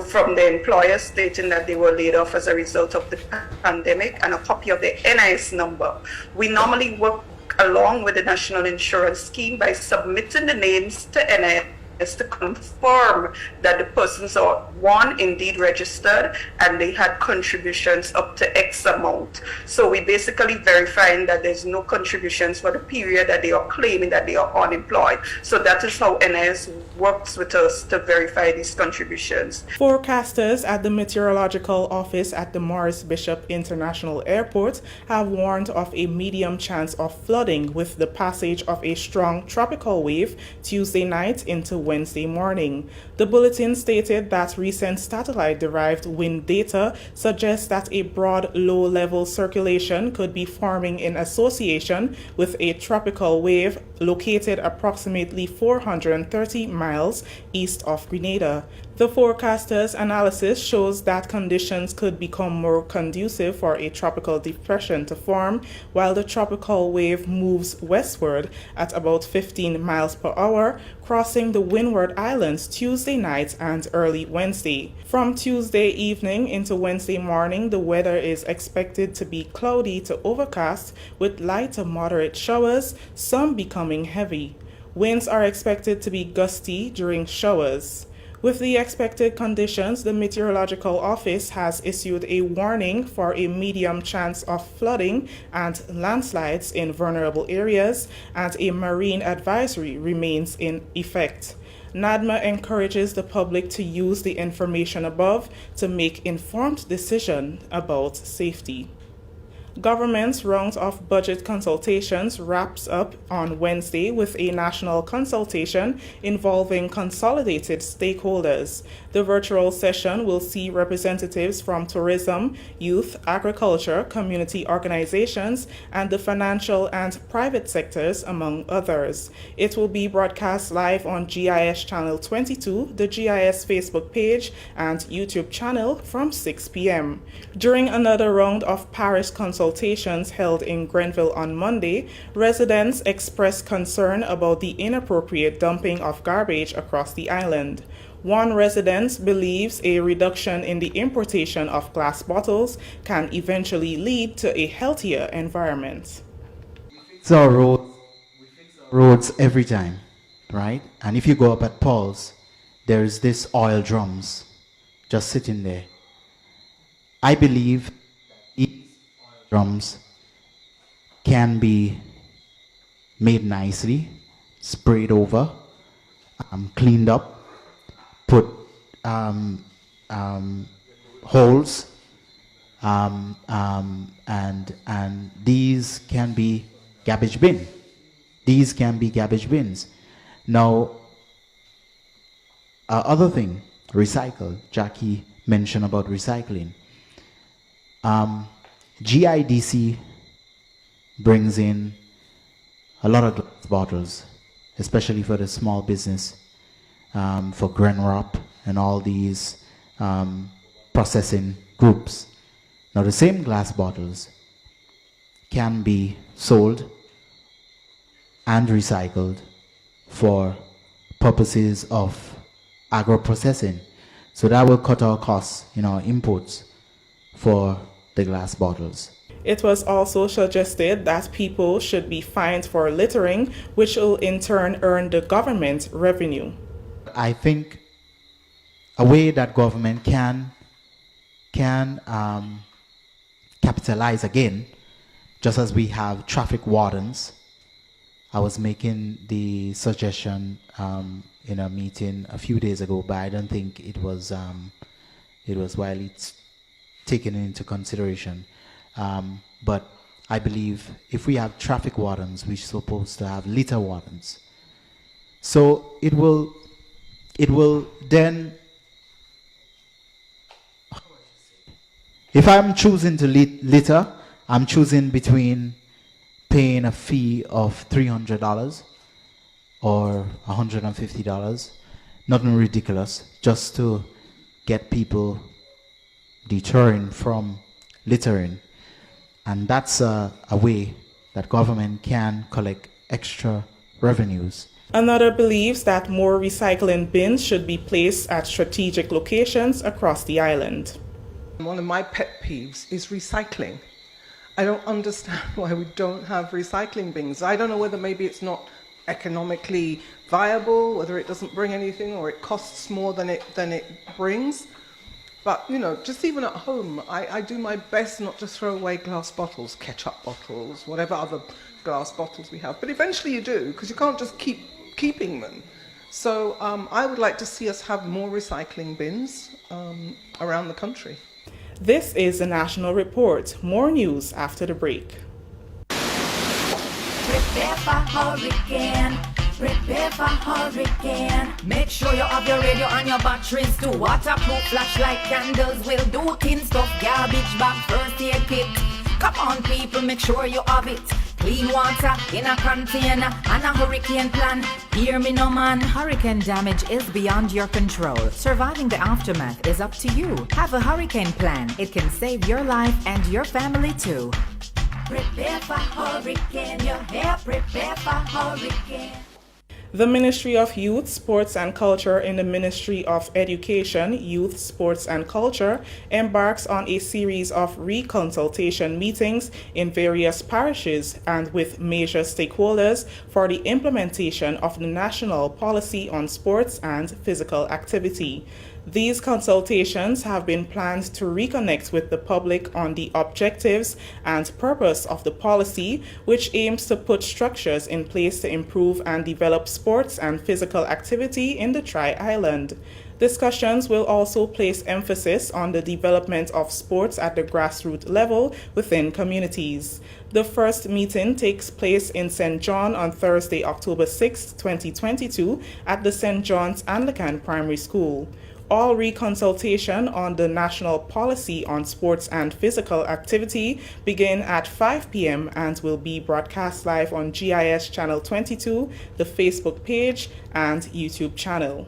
from the employer stating that they were laid off as a result of the pandemic, and a copy of their NIS number. We normally work along with the National Insurance Scheme by submitting the names to NIS to confirm that the persons are, one, indeed registered and they had contributions up to X amount. So we basically verifying that there's no contributions for the period that they are claiming that they are unemployed. So that is how NIS works with us to verify these contributions. Forecasters at the Meteorological Office at the Morris Bishop International Airport have warned of a medium chance of flooding with the passage of a strong tropical wave Tuesday night into Wednesday morning. The bulletin stated that recent satellite-derived wind data suggests that a broad low-level circulation could be forming in association with a tropical wave located approximately 430 miles east of Grenada. The forecaster's analysis shows that conditions could become more conducive for a tropical depression to form while the tropical wave moves westward at about 15 miles per hour, crossing the Windward Islands Tuesday night and early Wednesday. From Tuesday evening into Wednesday morning, the weather is expected to be cloudy to overcast with light to moderate showers, some becoming heavy. Winds are expected to be gusty during showers. With the expected conditions, the Meteorological Office has issued a warning for a medium chance of flooding and landslides in vulnerable areas, and a marine advisory remains in effect. NADMA encourages the public to use the information above to make informed decisions about safety. Government's round of budget consultations wraps up on Wednesday with a national consultation involving consolidated stakeholders. The virtual session will see representatives from tourism, youth, agriculture, community organizations, and the financial and private sectors, among others. It will be broadcast live on GIS Channel 22, the GIS Facebook page, and YouTube channel from 6 p.m. During another round of Paris consultations held in Grenville on Monday, residents expressed concern about the inappropriate dumping of garbage across the island. One resident believes a reduction in the importation of glass bottles can eventually lead to a healthier environment. So we fix our roads every time, right? And if you go up at Paul's, there's this oil drums just sitting there. I believe these oil drums can be made nicely, sprayed over, cleaned up, put holes, and these can be garbage bin. These can be garbage bins. Now, other thing, recycle. Jackie mentioned about recycling. GIDC brings in a lot of glass bottles, especially for the small business, for Grenrop and all these processing groups. Now, the same glass bottles can be sold and recycled for purposes of agro-processing. So that will cut our costs in our imports for the glass bottles. It was also suggested that people should be fined for littering, which will in turn earn the government revenue. I think a way that government can capitalize again, just as we have traffic wardens. I was making the suggestion in a meeting a few days ago, but I don't think it was widely taken into consideration. But I believe if we have traffic wardens, we're supposed to have litter wardens. So it will then, if I'm choosing to litter, I'm choosing between paying a fee of $300 or $150, nothing ridiculous, just to get people deterring from littering. And that's a way that government can collect extra revenues. Another believes that more recycling bins should be placed at strategic locations across the island. One of my pet peeves is recycling. I don't understand why we don't have recycling bins. I don't know whether maybe it's not economically viable, whether it doesn't bring anything or it costs more than it brings. But, you know, just even at home, I do my best not to throw away glass bottles, ketchup bottles, whatever other glass bottles we have. But eventually you do, because you can't just keep keeping them. So I would like to see us have more recycling bins around the country. This is the National Report. More news after the break. Prepare for hurricane. Prepare for hurricane. Make sure you have your radio and your batteries too. Waterproof flashlight candles will do. Tin stuff, garbage bag, first aid kit. Come on people, make sure you have it. Clean water in a container and a hurricane plan. Hear me no man. Hurricane damage is beyond your control. Surviving the aftermath is up to you. Have a hurricane plan. It can save your life and your family too. Prepare for hurricane. Your hair, prepare for hurricane. The Ministry of Youth, Sports and Culture in the Ministry of Education, Youth, Sports and Culture embarks on a series of reconsultation meetings in various parishes and with major stakeholders for the implementation of the National Policy on Sports and Physical Activity. These consultations have been planned to reconnect with the public on the objectives and purpose of the policy, which aims to put structures in place to improve and develop sports and physical activity in the Tri-Island. Discussions will also place emphasis on the development of sports at the grassroots level within communities. The first meeting takes place in St. John on Thursday, October 6, 2022 at the St. John's Anglican Primary School. All reconsultation on the National Policy on Sports and Physical Activity begin at 5 p.m. and will be broadcast live on GIS Channel 22, the Facebook page, and YouTube channel.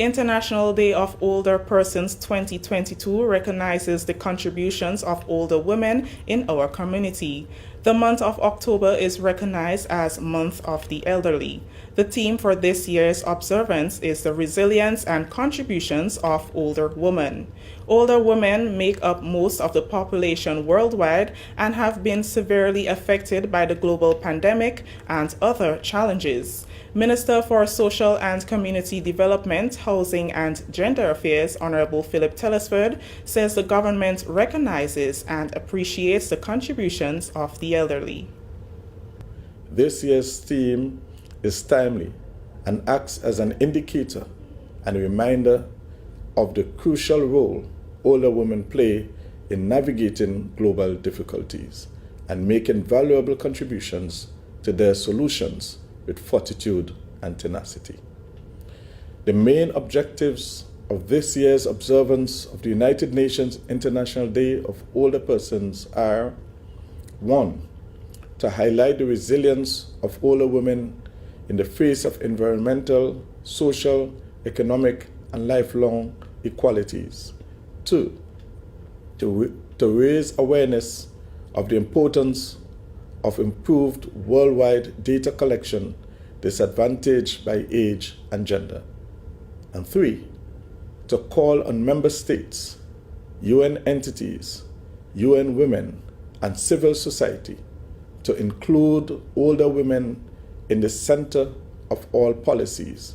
International Day of Older Persons 2022 recognizes the contributions of older women in our community. The month of October is recognized as Month of the Elderly. The theme for this year's observance is the resilience and contributions of older women. Older women make up most of the population worldwide and have been severely affected by the global pandemic and other challenges. Minister for Social and Community Development, Housing and Gender Affairs, Honorable Philip Telesford, says the government recognizes and appreciates the contributions of the elderly. This year's theme is timely and acts as an indicator and a reminder of the crucial role older women play in navigating global difficulties and making valuable contributions to their solutions with fortitude and tenacity. The main objectives of this year's observance of the United Nations International Day of Older Persons are: 1. To highlight the resilience of older women in the face of environmental, social, economic, and lifelong inequalities. 2. To raise awareness of the importance of improved worldwide data collection disadvantaged by age and gender. And 3. To call on member states, UN entities, UN women, and civil society to include older women in the center of all policies,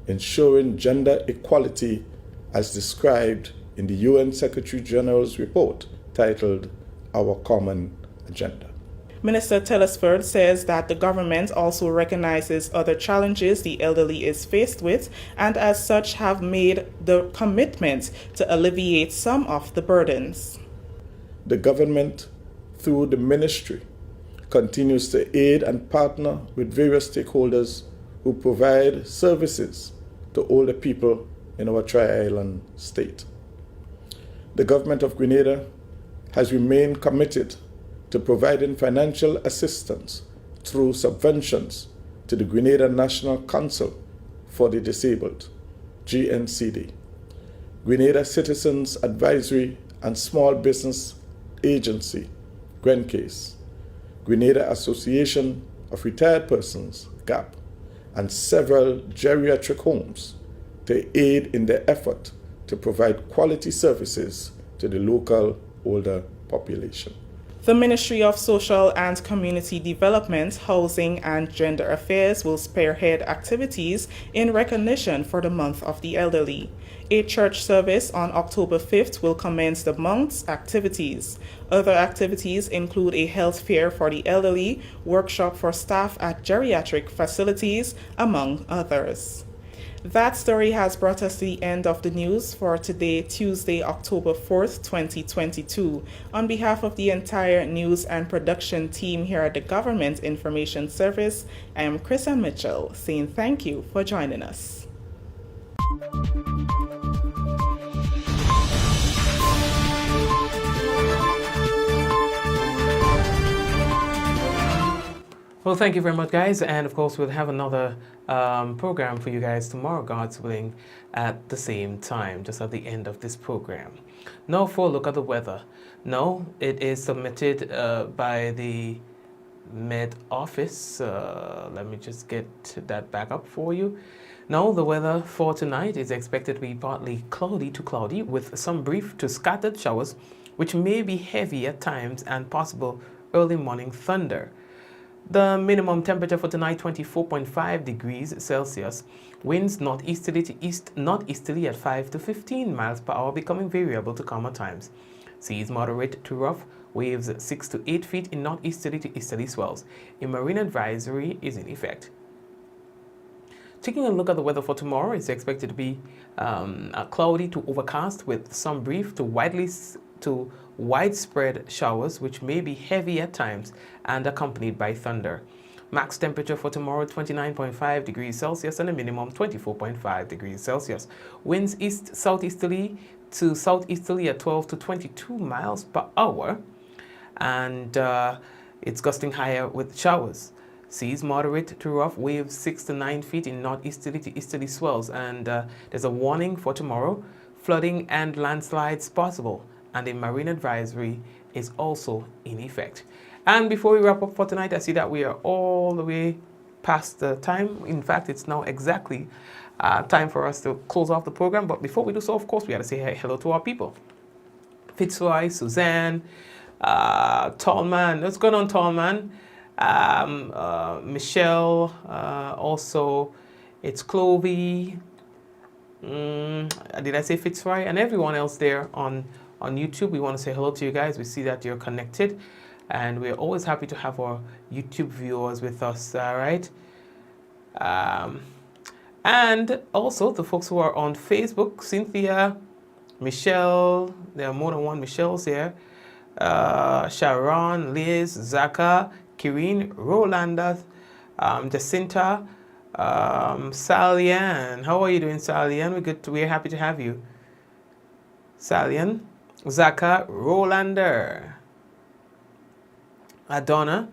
ensuring gender equality as described in the UN Secretary General's report titled our common agenda. Minister Telesford says that the government also recognizes other challenges the elderly is faced with and as such have made the commitment to alleviate some of the burdens. The government, through the ministry, continues to aid and partner with various stakeholders who provide services to older people in our Tri-Island state. The government of Grenada has remained committed to providing financial assistance through subventions to the Grenada National Council for the Disabled, GNCD, Grenada Citizens Advisory and Small Business Agency, GrenCase, Grenada Association of Retired Persons, GAP, and several geriatric homes to aid in their effort to provide quality services to the local older population. The Ministry of Social and Community Development, Housing and Gender Affairs will spearhead activities in recognition for the month of the elderly. A church service on October 5th will commence the month's activities. Other activities include a health fair for the elderly, workshop for staff at geriatric facilities, among others. That story has brought us to the end of the news for today, Tuesday, October 4th, 2022. On behalf of the entire news and production team here at the Government Information Service, I am Chrisann Mitchell, saying thank you for joining us. Well, thank you very much, guys. And of course, we'll have another program for you guys tomorrow, God's willing, at the same time, just at the end of this program. Now for a look at the weather. No, it is submitted by the Met Office. Let me just get that back up for you. Now, the weather for tonight is expected to be partly cloudy to cloudy with some brief to scattered showers, which may be heavy at times and possible early morning thunder. The minimum temperature for tonight, 24.5 degrees Celsius. Winds northeasterly to northeasterly at 5 to 15 miles per hour, becoming variable to calmer times. Seas moderate to rough, waves 6 to 8 feet in northeasterly to easterly swells. A marine advisory is in effect. Taking a look at the weather for tomorrow, it's expected to be cloudy to overcast with some brief to widespread showers, which may be heavy at times and accompanied by thunder. Max temperature for tomorrow, 29.5 degrees Celsius and a minimum 24.5 degrees Celsius. Winds east-southeasterly to southeasterly at 12 to 22 miles per hour, and it's gusting higher with showers. Seas moderate to rough, waves 6 to 9 feet in northeasterly to easterly swells, and there's a warning for tomorrow, flooding and landslides possible, and a marine advisory is also in effect. And before we wrap up for tonight, I see that we are all the way past the time. In fact, it's now exactly time for us to close off the program. But before we do so, of course, we got to say hello to our people. Fitzroy, Suzanne, Tallman. What's going on, Tallman? Michelle, also it's Clovey. Did I say Fitzroy? And everyone else there on YouTube. We want to say hello to you guys. We see that you're connected, and we're always happy to have our YouTube viewers with us. All right. And also the folks who are on Facebook, Cynthia, Michelle, there are more than one Michelle's here. Sharon, Liz, Zaka, Kirin, Rolanda, Jacinta, Salian. How are you doing, Salian? We're happy to have you. Salian, Zaka, Rolander, Adonna,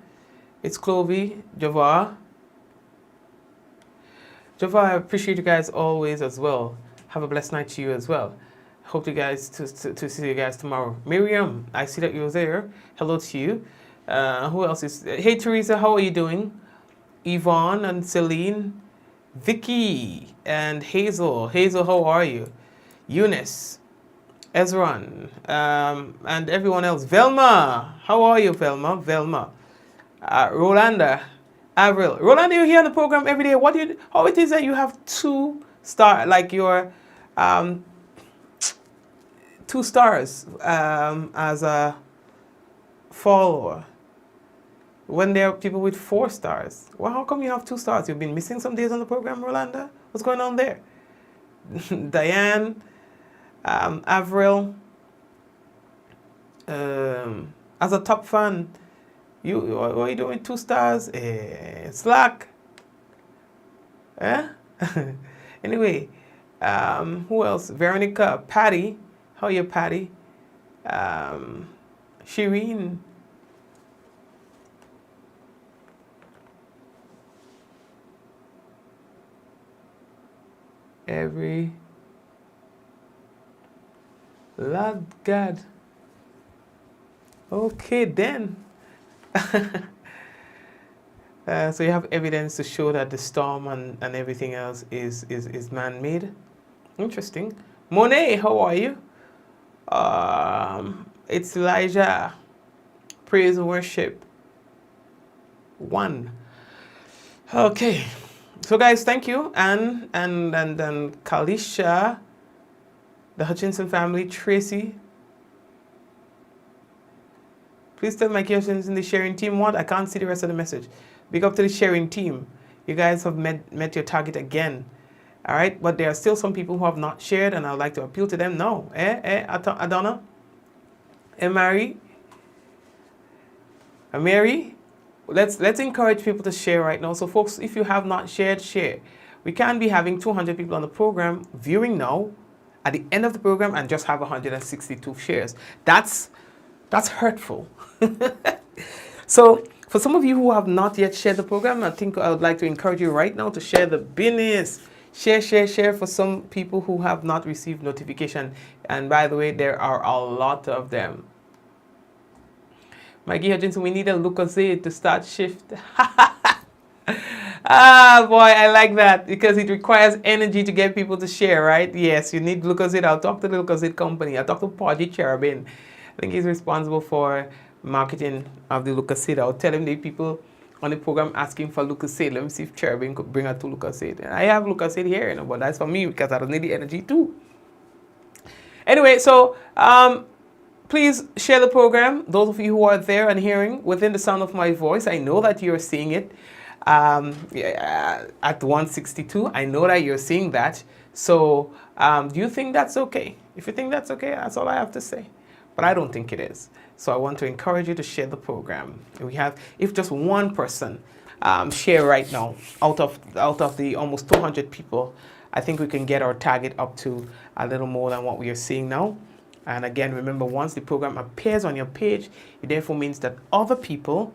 it's Clovey, Javar. Javar, I appreciate you guys always as well. Have a blessed night to you as well. Hope you guys to see you guys tomorrow. Miriam, I see that you're there. Hello to you. Who else is? Hey Teresa, how are you doing? Yvonne and Celine, Vicky and Hazel. Hazel, how are you? Eunice, Ezran, and everyone else. Velma, how are you, Velma? Velma, Rolanda, Avril. Rolanda, you're here on the program every day. How it is that you have 2 stars, like your 2 stars as a follower when there are people with 4 stars? Well, how come you have 2 stars? You've been missing some days on the program, Rolanda? What's going on there? Diane, Avril, as a top fan, what are you doing? 2 stars? Slack. Anyway, who else? Veronica, Patty. How are you, Patty? Shireen. Every Lord God. Okay then. So you have evidence to show that the storm and everything else is man-made. Interesting. Monet, how are you? It's Elijah. Praise and worship. 1. Okay. So guys, thank you. And Kalisha, the Hutchinson family, Tracy. Please tell Mikey Hutchinson in the sharing team what? I can't see the rest of the message. Big up to the sharing team. You guys have met your target again. All right, but there are still some people who have not shared, and I'd like to appeal to them. No, Adonna, Mary, let's encourage people to share right now. So, folks, if you have not shared, share. We can't be having 200 people on the program viewing now at the end of the program and just have 162 shares. That's hurtful. So, for some of you who have not yet shared the program, I think I would like to encourage you right now to share the business. Share for some people who have not received notification. And by the way, there are a lot of them. Mikey Hutchinson, we need a Lucozade to start shift. Ah, boy, I like that because it requires energy to get people to share, right? Yes, you need Lucozade. I'll talk to the Lucozade company. I'll talk to Podgy Cherubin. I think he's responsible for marketing of the Lucozade. I'll tell him the people on the program asking for Lucozade. Let me see if Cherubin could bring her to Lucozade. I have Lucozade here, you know, but that's for me because I don't need the energy too. Anyway, so please share the program. Those of you who are there and hearing within the sound of my voice, I know that you're seeing it at 162. I know that you're seeing that. So do you think that's okay? If you think that's okay, that's all I have to say. But I don't think it is. So I want to encourage you to share the program. We have, if just one person share right now, out of the almost 200 people, I think we can get our target up to a little more than what we are seeing now. And again, remember, once the program appears on your page, it therefore means that other people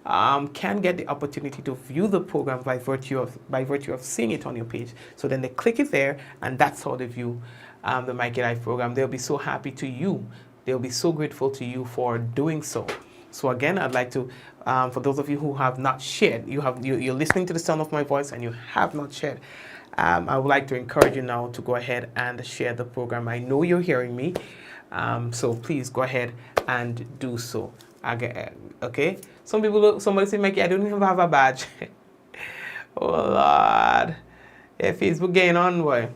can get the opportunity to view the program by virtue of seeing it on your page. So then they click it there, and that's how they view the Mikey Life program. They'll be so happy to you. They'll be so grateful to you for doing so. So again, I'd like to, for those of you who have not shared, you're listening to the sound of my voice and you have not shared, I would like to encourage you now to go ahead and share the program. I know you're hearing me, so please go ahead and do so. Okay? Somebody say, Mikey, I don't even have a badge. Oh Lord, yeah, Facebook getting on, boy.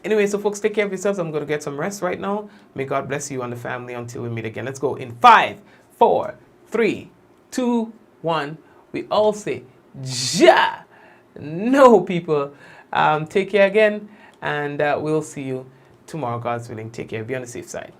Anyway, so folks, take care of yourselves. I'm going to get some rest right now. May God bless you and the family until we meet again. Let's go in 5, 4, 3, 2, 1. We all say, Ja! No, people. Take care again, and we'll see you tomorrow, God's willing. Take care. Be on the safe side.